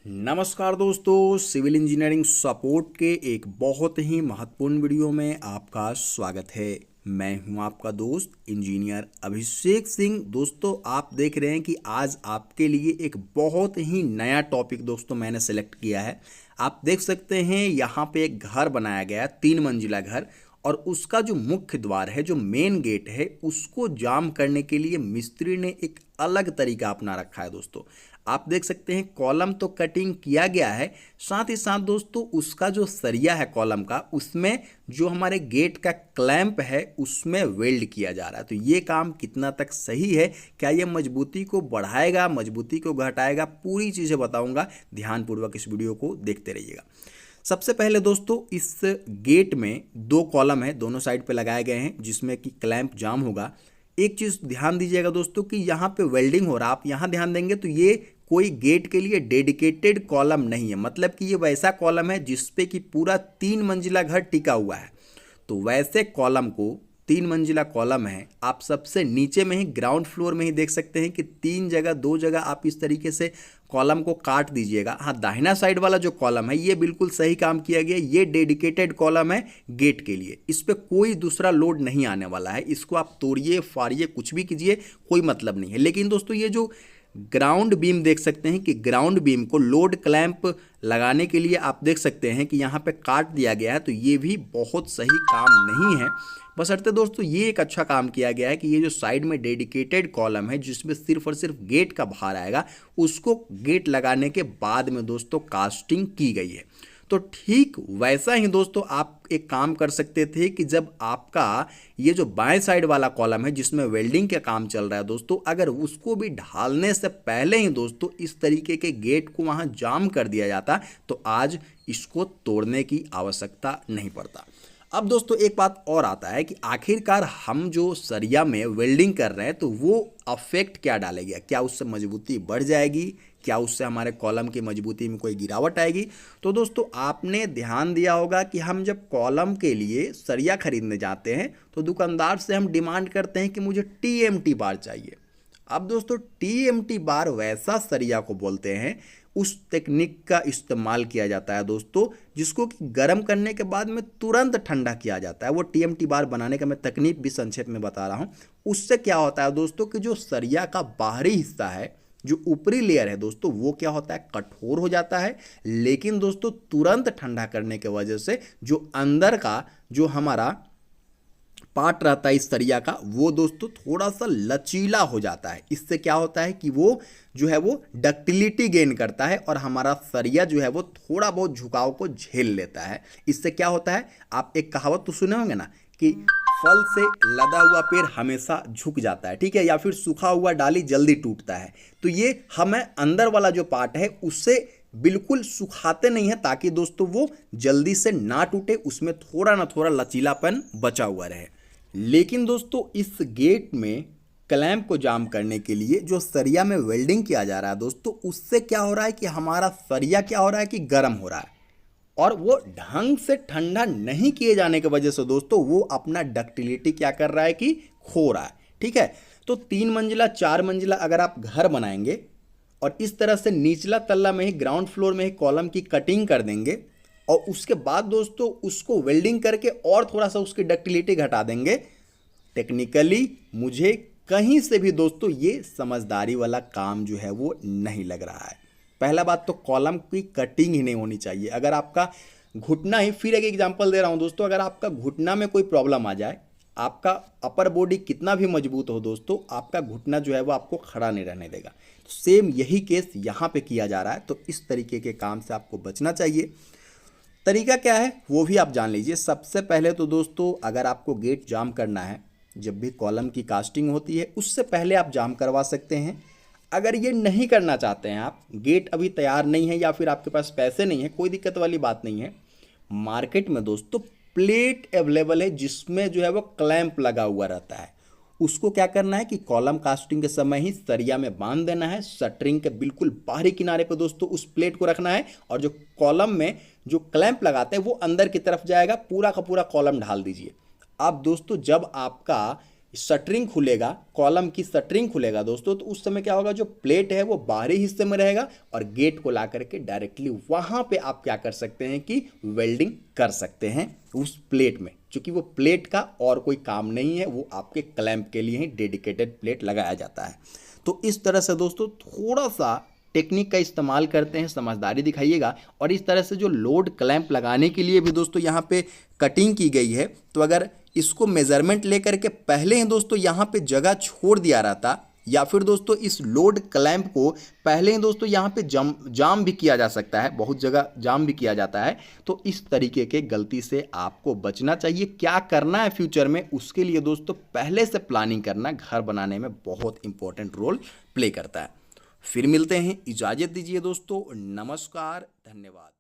नमस्कार दोस्तों, civil engineering support के एक बहुत ही महत्वपूर्ण वीडियो में आपका स्वागत है। मैं हूं आपका दोस्त इंजीनियर अभिषेक सिंह। दोस्तों, आप देख रहे हैं कि आज आपके लिए एक बहुत ही नया टॉपिक दोस्तों मैंने सेलेक्ट किया है। आप देख सकते हैं यहाँ पे एक घर बनाया गया है, 3 मंजिला घर, और उसका जो मुख्य द्वार है, जो मेन गेट है, उसको जाम करने के लिए मिस्त्री ने एक अलग तरीका अपना रखा है। दोस्तों, आप देख सकते हैं कॉलम तो कटिंग किया गया है, साथ ही साथ दोस्तों उसका जो सरिया है कॉलम का, उसमें जो हमारे गेट का क्लैंप है उसमें वेल्ड किया जा रहा है। तो ये काम कितना तक सही है, क्या ये मजबूती को बढ़ाएगा, मजबूती को घटाएगा, पूरी चीज़ें बताऊंगा। ध्यानपूर्वक इस वीडियो को देखते रहिएगा। सबसे पहले दोस्तों, इस गेट में 2 कॉलम है, दोनों साइड पे लगाए गए हैं, जिसमें कि क्लैंप जाम होगा। एक चीज़ ध्यान दीजिएगा दोस्तों कि यहाँ पे वेल्डिंग हो रहा है, आप यहाँ ध्यान देंगे तो ये कोई गेट के लिए डेडिकेटेड कॉलम नहीं है, मतलब कि ये वैसा कॉलम है जिसपे कि पूरा 3 मंजिला घर टिका हुआ है। तो वैसे कॉलम को, 3 मंजिला कॉलम है, आप सबसे नीचे में ही ग्राउंड फ्लोर में ही देख सकते हैं कि 3 जगह 2 जगह आप इस तरीके से कॉलम को काट दीजिएगा। हाँ, दाहिना साइड वाला जो कॉलम है ये बिल्कुल सही काम किया गया, ये डेडिकेटेड कॉलम है गेट के लिए, इस पर कोई दूसरा लोड नहीं आने वाला है। इसको आप तोड़िए फाड़िए कुछ भी कीजिए, कोई मतलब नहीं है। लेकिन दोस्तों, ये जो ग्राउंड बीम देख सकते हैं कि ग्राउंड बीम को लोड क्लैंप लगाने के लिए आप देख सकते हैं कि यहाँ पे काट दिया गया है, तो ये भी बहुत सही काम नहीं है। बशर्ते दोस्तों ये एक अच्छा काम किया गया है कि ये जो साइड में डेडिकेटेड कॉलम है जिसमें सिर्फ और सिर्फ गेट का भार आएगा, उसको गेट लगाने के बाद में दोस्तों कास्टिंग की गई है। तो ठीक वैसा ही दोस्तों आप एक काम कर सकते थे कि जब आपका ये जो बाएं साइड वाला कॉलम है जिसमें वेल्डिंग का काम चल रहा है दोस्तों, अगर उसको भी ढालने से पहले ही दोस्तों इस तरीके के गेट को वहां जाम कर दिया जाता, तो आज इसको तोड़ने की आवश्यकता नहीं पड़ता। अब दोस्तों एक बात और आता है कि आखिरकार हम जो सरिया में वेल्डिंग कर रहे हैं तो वो अफेक्ट क्या डालेगा, क्या उससे मजबूती बढ़ जाएगी, क्या उससे हमारे कॉलम की मजबूती में कोई गिरावट आएगी। तो दोस्तों आपने ध्यान दिया होगा कि हम जब कॉलम के लिए सरिया खरीदने जाते हैं तो दुकानदार से हम डिमांड करते हैं कि मुझे TMT बार चाहिए। अब दोस्तों TMT बार वैसा सरिया को बोलते हैं, उस टेक्निक का इस्तेमाल किया जाता है दोस्तों, जिसको कि गर्म करने के बाद में तुरंत ठंडा किया जाता है। वो TMT बार बनाने का मैं तकनीक भी संक्षेप में बता रहा हूँ। उससे क्या होता है दोस्तों कि जो सरिया का बाहरी हिस्सा है, जो ऊपरी लेयर है दोस्तों, वो क्या होता है, कठोर हो जाता है। लेकिन दोस्तों तुरंत ठंडा करने की वजह से जो अंदर का जो हमारा पार्ट रहता है इस सरिया का, वो दोस्तों थोड़ा सा लचीला हो जाता है। इससे क्या होता है कि वो जो है वो डक्टिलिटी गेन करता है और हमारा सरिया जो है वो थोड़ा बहुत झुकाव को झेल लेता है। इससे क्या होता है, आप एक कहावत तो सुने होंगे ना कि फल से लदा हुआ पेड़ हमेशा झुक जाता है, ठीक है, या फिर सूखा हुआ डाली जल्दी टूटता है। तो ये हमें अंदर वाला जो पार्ट है उससे बिल्कुल सुखाते नहीं है ताकि दोस्तों वो जल्दी से ना टूटे, उसमें थोड़ा ना थोड़ा लचीलापन बचा हुआ रहे। लेकिन दोस्तों इस गेट में क्लैंप को जाम करने के लिए जो सरिया में वेल्डिंग किया जा रहा है दोस्तों, उससे क्या हो रहा है कि हमारा सरिया क्या हो रहा है कि गर्म हो रहा है, और वो ढंग से ठंडा नहीं किए जाने की वजह से दोस्तों वो अपना डक्टिलिटी क्या कर रहा है कि खो रहा है। ठीक है, तो 3 मंजिला 4 मंजिला अगर आप घर बनाएंगे और इस तरह से निचला तल्ला में ही, ग्राउंड फ्लोर में ही कॉलम की कटिंग कर देंगे और उसके बाद दोस्तों उसको वेल्डिंग करके और थोड़ा सा उसकी डक्टिलिटी घटा देंगे, टेक्निकली मुझे कहीं से भी दोस्तों ये समझदारी वाला काम जो है वो नहीं लग रहा है। पहला बात तो कॉलम की कटिंग ही नहीं होनी चाहिए। अगर आपका घुटना ही, फिर एक एग्जांपल दे रहा हूं दोस्तों, अगर आपका घुटना में कोई प्रॉब्लम आ जाए, आपका अपर बॉडी कितना भी मजबूत हो दोस्तों, आपका घुटना जो है वो आपको खड़ा नहीं रहने देगा। तो सेम यही केस यहाँ पे किया जा रहा है। तो इस तरीके के काम से आपको बचना चाहिए। तरीका क्या है वो भी आप जान लीजिए। सबसे पहले तो दोस्तों अगर आपको गेट जाम करना है, जब भी कॉलम की कास्टिंग होती है उससे पहले आप जाम करवा सकते हैं। अगर ये नहीं करना चाहते हैं आप, गेट अभी तैयार नहीं है या फिर आपके पास पैसे नहीं है, कोई दिक्कत वाली बात नहीं है। मार्केट में दोस्तों प्लेट अवेलेबल है जिसमें जो है वो क्लैंप लगा हुआ रहता है। उसको क्या करना है कि कॉलम कास्टिंग के समय ही सरिया में बांध देना है। शटरिंग के बिल्कुल बाहरी किनारे पर दोस्तों उस प्लेट को रखना है और जो कॉलम में जो क्लैंप लगाते हैं वो अंदर की तरफ जाएगा, पूरा का पूरा कॉलम ढाल दीजिए। अब दोस्तों जब आपका शटरिंग खुलेगा, कॉलम की शटरिंग खुलेगा दोस्तों, तो उस समय क्या होगा, जो प्लेट है वो बाहरी हिस्से में रहेगा और गेट को ला करके डायरेक्टली वहाँ पे आप क्या कर सकते हैं कि वेल्डिंग कर सकते हैं उस प्लेट में, क्योंकि वो प्लेट का और कोई काम नहीं है, वो आपके क्लैंप के लिए ही डेडिकेटेड प्लेट लगाया जाता है। तो इस तरह से दोस्तों थोड़ा सा टेक्निक का इस्तेमाल करते हैं, समझदारी दिखाइएगा। और इस तरह से जो लोड क्लैंप लगाने के लिए भी दोस्तों यहाँ पे कटिंग की गई है, तो अगर इसको मेजरमेंट लेकर के पहले ही दोस्तों यहाँ पे जगह छोड़ दिया रहता, या फिर दोस्तों इस लोड क्लैंप को पहले ही दोस्तों यहाँ पे जाम भी किया जा सकता है, बहुत जगह जाम भी किया जाता है। तो इस तरीके के गलती से आपको बचना चाहिए। क्या करना है फ्यूचर में, उसके लिए दोस्तों पहले से प्लानिंग करना घर बनाने में बहुत इंपॉर्टेंट रोल प्ले करता है। फिर मिलते हैं, इजाज़त दीजिए दोस्तों, नमस्कार, धन्यवाद।